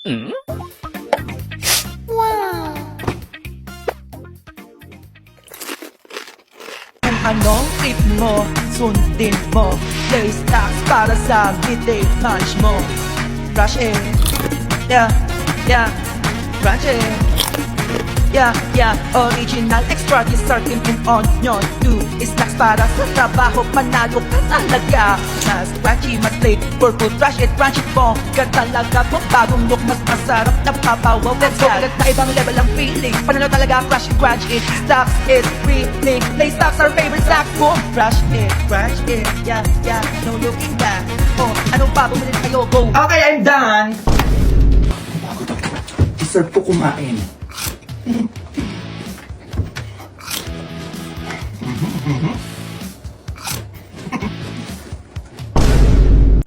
Anong tip mo? Sundin mo. Play stocks para sa midday punch mo. Rush it. Yeah, yeah. Crunch it. Yeah, yeah. Original extra disartin and onion. New snacks para sa trabaho. Panalo ka talaga. Mas crunchy, mas flavor. Rush it, crunch it mo. Ka talaga po. Bagong look, mas masarap na papawaw. Let's go ulit na ibang level ang feeling. Panalo talaga, crush it, crunch it. Stocks is thrilling. Play stocks our favorite snack mo. Crush it, crunch it. Yeah, yeah. No looking back. Oh, anong pa? Bumili kayo, go. Okay, I'm done. Deserve ko kumain.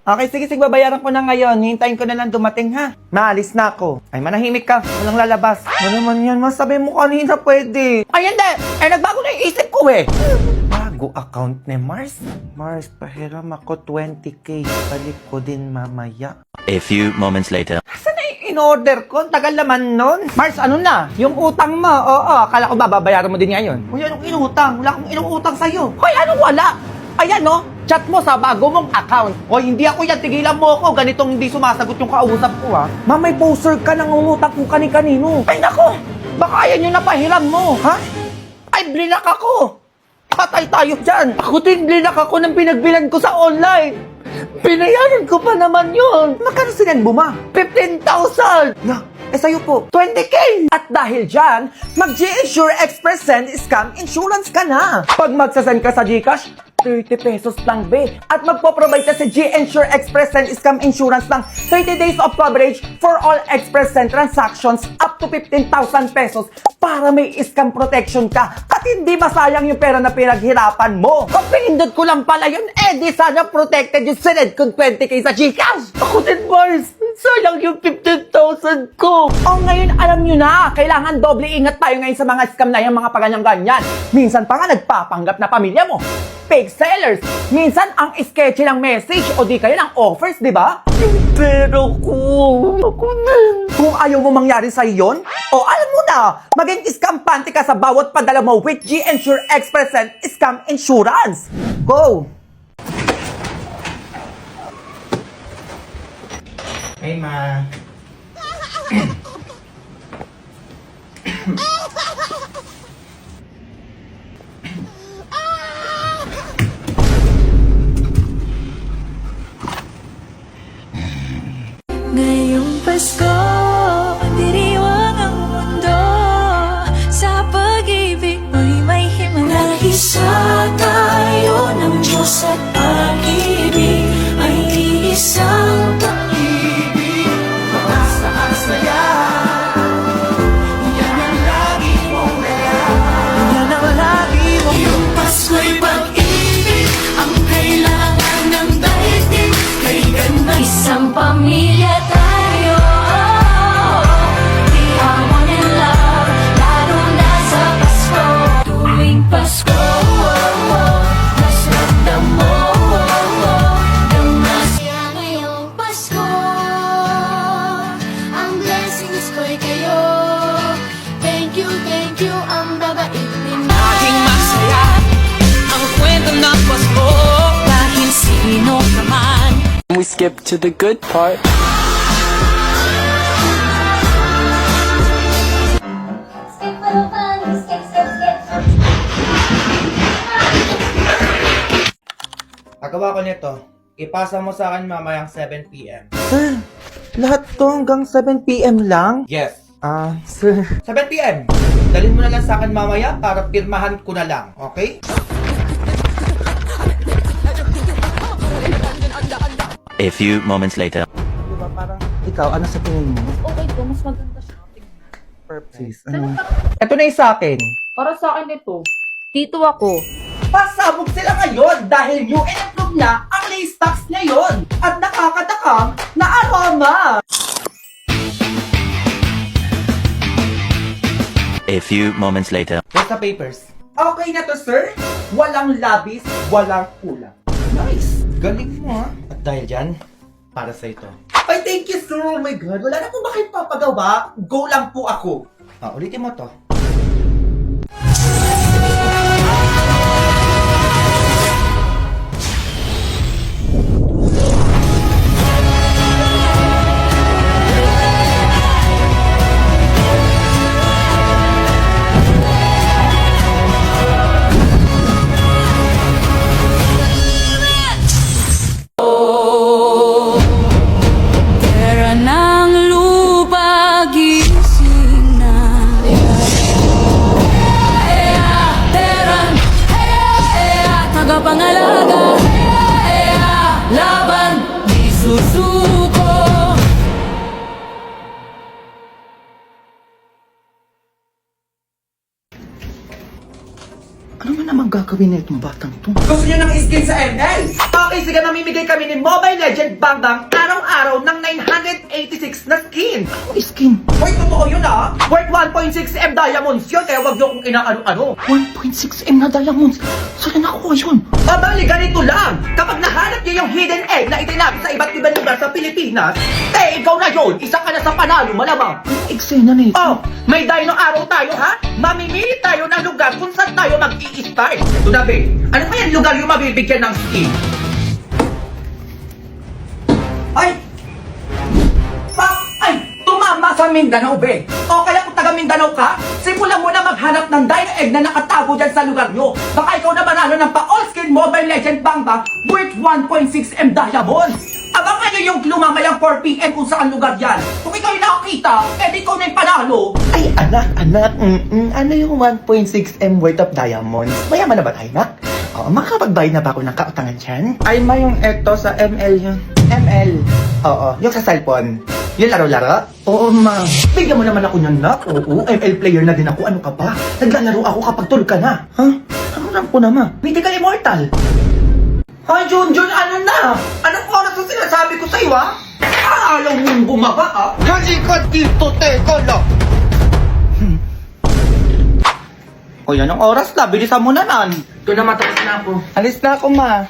Okay, sige, babayaran ko na ngayon. Hintayin ko na lang dumating, ha? Maalis na ako. Ay, manahimik ka. Walang lalabas. Ano naman yan? Masabi mo kanina pwede. Ay, hindi. Eh, nagbago na yung isip ko, eh. Bago account ni Mars. Mars, pahiram ako 20k. Balik ko din mamaya. A few moments later. Saan na yung in-order ko? Tagal naman nun. Mars, ano na? Yung utang mo. Oo, akala ko babayaran mo din ngayon. Uy, anong inutang? Wala akong inutang sa'yo. Hoy, anong wala? Ayan, no? Chat mo sa bago mong account. O hindi ako yan, tigilan mo ako. Ganitong hindi sumasagot yung kausap ko, ha? Ma, may poster ka ng umutang kung kani-kanino. Ay, nako! Baka ayan yung napahiram mo, ha? Ay, blinak ako! Patay tayo dyan! Ako din blinak ako ng pinagbilan ko sa online! Pinayaran ko pa naman yun! Magkano sinend mo, ma? 15,000! Na, sa'yo po, 20k! At dahil dyan, mag-G-Insure Express Send Scam Insurance ka na! Pag magsasend ka sa GCash, 30 pesos lang, be. At magpo-provide ka sa G-Insure Express Send Scam Insurance ng 30 days of coverage for all Express Send transactions up to 15,000 pesos para may scam protection ka at hindi masayang yung pera na pinaghirapan mo. Kung pinindot ko lang pala yun, di sana protected yung sined kung 20k sa GCash. Ako din, Mars. Sayang yung 15,000 ko. O ngayon, alam nyo na, kailangan doble ingat tayo ngayon sa mga scam na yung mga paganyan-ganyan. Minsan pa nga nagpapanggap na pamilya mo. Fake sellers. Minsan ang sketchy ng message o di kaya ng offers, di ba? Yung pera ko. Ako na. Kung ayaw mo mangyari sa iyon, o alam mo na, maging iskampante ka sa bawat padala mo with G-Insure Express Send Scam Insurance. Go! Hey, ma. Ngayong Pasko, diriwang ang mundo. Sa pag-ibig mo'y may himala. Isa tayo ng Diyos at pag-ibig ay isang pag-ibig. Mataas na yan. Yan ang lagi mong dala. Yan ang lagi mo. Yung Pasko'y pag-ibig ang kailangan ng daigdig. Kay ganda isang pamilya tayo. Di awang in love, lalo na sa Pasko. Tuwing Pasko, mas ramdam mo ng masaya ngayong Pasko. Ang blessings ko'y kayo. Thank you, ang babait ninyo. Laging masaya ang kwento ng Pasko. Dahil sino ka man. We skip to the good part. Pagawa ko nito. Ipasa mo sa akin mamayang 7 p.m. Sir, lahat to hanggang 7 p.m. lang? Yes. Sir. 7 p.m. Dalhin mo na lang sa akin mamaya para pirmahan ko na lang. Okay? A few moments later. Diba parang ikaw, ano sa tingin mo? Okay to, mas maganda siya. Purpose. Ano? Ito na yung sa akin. Para sa akin ito, dito ako. Pasabog sila ngayon dahil new and improved na ang lace stocks ngayon. At nakakatakam na aroma. A few moments later. Here's the papers. Okay na to, sir. Walang labis, walang kulang. Nice. Galing mo, ha? At dahil dyan, Para sa ito. Ay, thank you, sir. Oh my God. Wala na po ba kayo papagawa? Go lang po ako. Ulitin mo to. Tera ng lupa, gising na. Tera, tagapangalaga. Laban, di susuko. Ano man naman gagawin na itong batang to? Gusto nyo ng skin sa ML? Okay, sige, mamimigay kami ni Mobile Legend Bang Bang araw-araw ng 986 na skin. Ano skin? Wait, totoo yun ah. Worth 1.6M diamonds yun, kaya wag nyo kong inaano-ano. 1.6M na diamonds? Saan nakuha yun? Abali, ganito lang. Kapag nahanap nyo yung hidden egg na itinabi sa iba't ibang lugar sa Pilipinas, ikaw na yun. Isa ka na sa panalo, malamang. Ano eksena na ito? Oh, may dino araw tayo ha? Mamimili tayo ng lugar kung saan tayo mag-i-start. Ito na, be. Ano ba yan lugar yung mabibigyan ng skin? Ay! Ay! Tumama sa Mindanao, be. O kaya kung taga Mindanao ka, simulan mo na maghanap ng dino egg na nakatago dyan sa lugar nyo. Baka ikaw na manalo ng pa-all skin Mobile Legend Bang Bang worth 1.6M diamonds. Abangan nyo yung lumamayang 4PM kung saan lugar yan. Kung ikaw yung nakakita, edi ikaw na yung panalo. Ay, anak. Ano yung 1.6M worth of diamonds? Mayaman na ba tayo, nak? Oo, makakapagbayad na ba ako ng kautangan dyan? Ay, ma, yung eto sa ML yun. ML. Oo, yung sa cellphone. Yung laro-laro? Oo, ma. Bigyan mo naman ako niyan, nak. Oo, ML player na din ako. Ano ka ba? Naglalaro ako kapag tulog ka na. Ha? Ano lang po naman? Mythical Immortal. Hoy, Junjun, ano na? Anong oras ang sinasabi ko sa'yo, ha? Ayaw mong bumaba, ha? Kasi ka dito, teka lang. O yan ang oras na, bilisan mo na nan. Ito na, matapos na ako. Alis na ako, ma.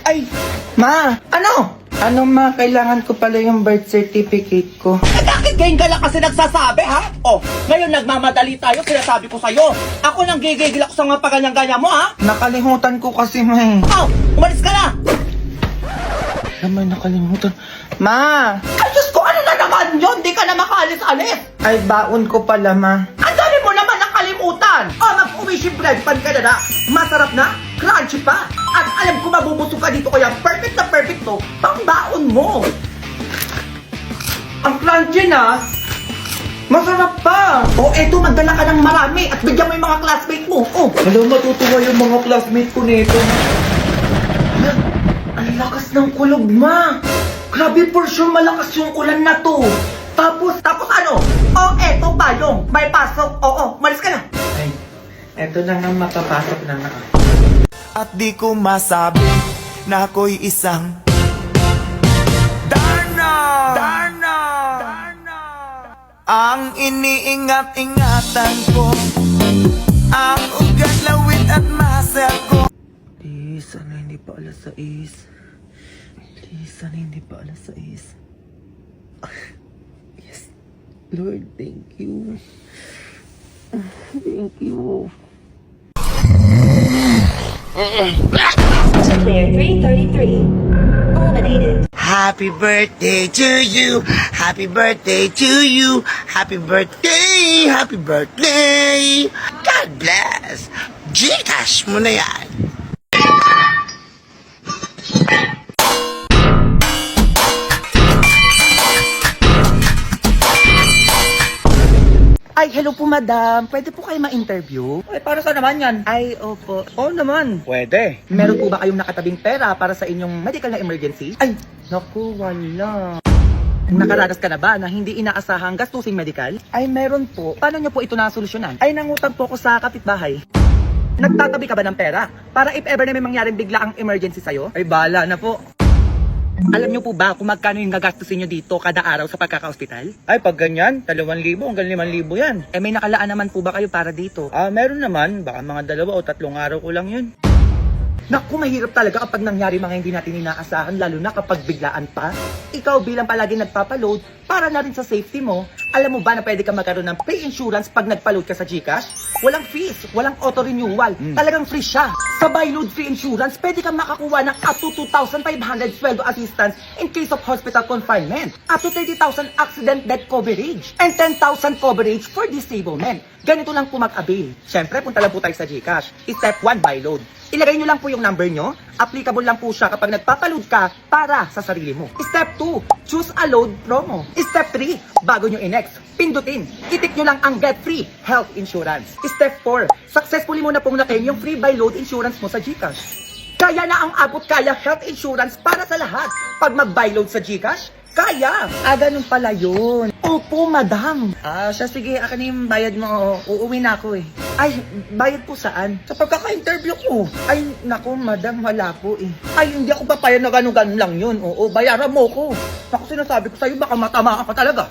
Ay, ma, ano? Ano, ma? Kailangan ko pala yung birth certificate ko. Eh, bakit ngayon ka lang kasi nagsasabi, ha? Oh, ngayon nagmamadali tayo, sinasabi ko sa'yo. Ako nang gigigil ako sa mga paganyang-ganya mo, ha? Nakalimutan ko kasi, ma. Oh, umalis ka na! Naman nakalimutan. Ma! Ay, Diyos ko, ano na naman yun? Di ka na makaalis-alis. Ay, baon ko pala, ma. Ang dami mo naman nakalimutan. Oh, mag-uwishi bread pan ka na na. Masarap na, crunchy pa. At alam ko mabubusog ka dito, kaya perfect na perfect to, pangbaon mo. Ang crunchy na. Masarap pa! O, eto, magdala ka ng marami at bigyan mo yung mga classmate mo. Oh, Alam, matutuwa yung mga classmate ko nito. ang lakas ng kulog, ma. Grabe, for sure malakas yung ulan na to. Tapos ano? Oh, eto pa yung may pasok. Oo, malis ka na. Ay, eto na nga makapasok na nga. At di ko masabi na ako'y isang Darna! Ang iniingat-ingatan ko ang ugat, lawit at masa ko. Please, sana hindi pa alas 6. Please, sana hindi pa alas 6. Yes. Lord, thank you. Thank you. Player 333. Eliminated. Happy birthday to you. Happy birthday to you. Happy birthday. Happy birthday. God bless. Gcash mo na yan. Ay, hello po, madam. Pwede po kayo ma-interview? Ay, para sa naman yan? Ay, opo. Oo naman. Pwede. Meron po ba kayong nakatabing pera para sa inyong medical na emergency? Ay, Naku, wala. nakaranas ka na ba na hindi inaasahang gastusing medical? Ay, meron po. Paano nyo po ito nasolusyonan? Ay, nangutang po ko sa kapitbahay. Nagtatabi ka ba ng pera? Para if ever na may mangyaring bigla ang emergency sa'yo? Ay, bala na po. Alam nyo po ba kung magkano yung gagastusin nyo dito kada araw sa pagkaka-hospital? Ay, pag ganyan, 2,000 hanggang 5,000 yan. Eh, may nakalaan naman po ba kayo para dito? Meron naman. Baka mga 2 o 3 araw ko lang yun. Naku, mahirap talaga kapag nangyari mga hindi natin inaasahan, lalo na kapag biglaan pa. Ikaw bilang palagi nagpapaload, para na rin sa safety mo, alam mo ba na pwede ka magkaroon ng pre-insurance pag nagpaload ka sa GCash? Walang fees, walang auto-renewal, talagang free siya. Sa buy load free insurance, pwede kang makakuha ng up to 2,500 sweldo assistance in case of hospital confinement, up to 30,000 accident death coverage, and 10,000 coverage for disablement. Ganito lang po mag-avail. Siyempre, punta lang po tayo sa GCash. Step 1, buy load. Ilagay nyo lang po yung number nyo. Applicable lang po siya kapag nagpapaload ka para sa sarili mo. Step 2, choose a load promo. Step 3, bago nyo i-next, pindutin. Itik nyo lang ang Get Free Health Insurance. Step 4, successfully mo na pong na-claim yung free buy load insurance mo sa GCash. Kaya na ang abot kaya health insurance para sa lahat. Pag mag-buy load sa GCash, kaya! Ganun pala yun. Opo, madam. Siya, sige, akin na yung bayad mo. Uuwi na ako eh. Ay, bayad po saan? Sa pagkaka-interview ko. Ay, naku, madam, wala po eh. Ay, hindi ako papayag na ganun-ganun lang yun. Oo, bayaran mo ko. Naku, sinasabi ko sa'yo, baka matama ka pa talaga.